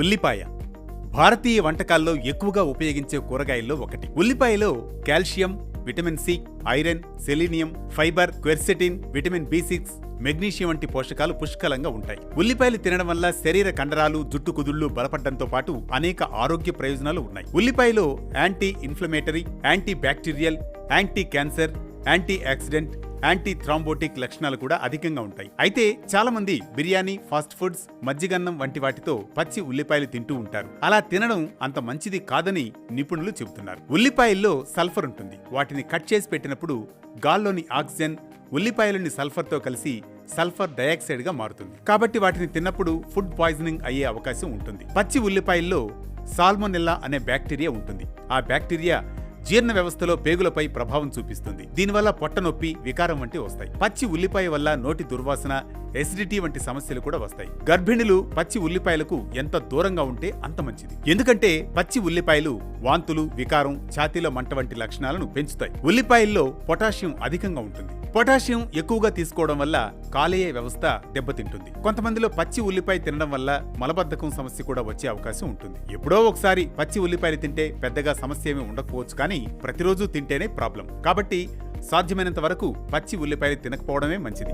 ఉల్లిపాయ భారతీయ వంటకాల్లో ఎక్కువగా ఉపయోగించే కూరగాయల్లో ఒకటి. ఉల్లిపాయలో calcium, vitamin C, iron, selenium, fibre, quercetin, vitamin బి6, మెగ్నీషియం వంటి పోషకాలు పుష్కలంగా ఉంటాయి. ఉల్లిపాయలు తినడం వల్ల శరీర కండరాలు, జుట్టు కుదుళ్లు బలపడడంతో పాటు అనేక ఆరోగ్య ప్రయోజనాలు ఉన్నాయి. ఉల్లిపాయలో anti inflammatory, anti bacterial, anti cancer, antioxidant, anti thrombotic లక్షణాలు కూడా అధికంగా ఉంటాయి. అయితే చాలా మంది బిర్యానీ, ఫాస్ట్ ఫుడ్స్, మజ్జిగన్నం వంటి వాటితో పచ్చి ఉల్లిపాయలు తింటూ ఉంటారు. అలా తినడం అంత మంచిది కాదని నిపుణులు చెబుతున్నారు. ఉల్లిపాయల్లో సల్ఫర్ ఉంటుంది. వాటిని కట్ చేసి పెట్టినప్పుడు గాల్లోని ఆక్సిజన్ ఉల్లిపాయలోని సల్ఫర్తో కలిసి సల్ఫర్ డయాక్సైడ్ గా మారుతుంది. కాబట్టి వాటిని తిన్నప్పుడు ఫుడ్ పాయిజనింగ్ అయ్యే అవకాశం ఉంటుంది. పచ్చి ఉల్లిపాయల్లో సాల్మొనెల్లా అనే బ్యాక్టీరియా ఉంటుంది. ఆ బ్యాక్టీరియా జీర్ణ వ్యవస్థలో పేగులపై ప్రభావం చూపిస్తుంది. దీనివల్ల పొట్ట నొప్పి, వికారం వంటి వస్తాయి. పచ్చి ఉల్లిపాయ వల్ల నోటి దుర్వాసన, ఎసిడిటీ వంటి సమస్యలు కూడా వస్తాయి. గర్భిణులు పచ్చి ఉల్లిపాయలకు ఎంత దూరంగా ఉంటే అంత మంచిది. ఎందుకంటే పచ్చి ఉల్లిపాయలు వాంతులు, వికారం, ఛాతీలో మంట వంటి లక్షణాలను పెంచుతాయి. ఉల్లిపాయల్లో పొటాషియం అధికంగా ఉంటుంది. పొటాషియం ఎక్కువగా తీసుకోవడం వల్ల కాలేయ వ్యవస్థ దెబ్బతింటుంది. కొంతమందిలో పచ్చి ఉల్లిపాయ తినడం వల్ల మలబద్ధకం సమస్య కూడా వచ్చే అవకాశం ఉంటుంది. ఎప్పుడో ఒకసారి పచ్చి ఉల్లిపాయలు తింటే పెద్దగా సమస్య ఏమీ ఉండకపోవచ్చు, కానీ ప్రతిరోజు తింటేనే ప్రాబ్లం. కాబట్టి సాధ్యమైనంత వరకు పచ్చి ఉల్లిపాయలు తినకపోవడమే మంచిది.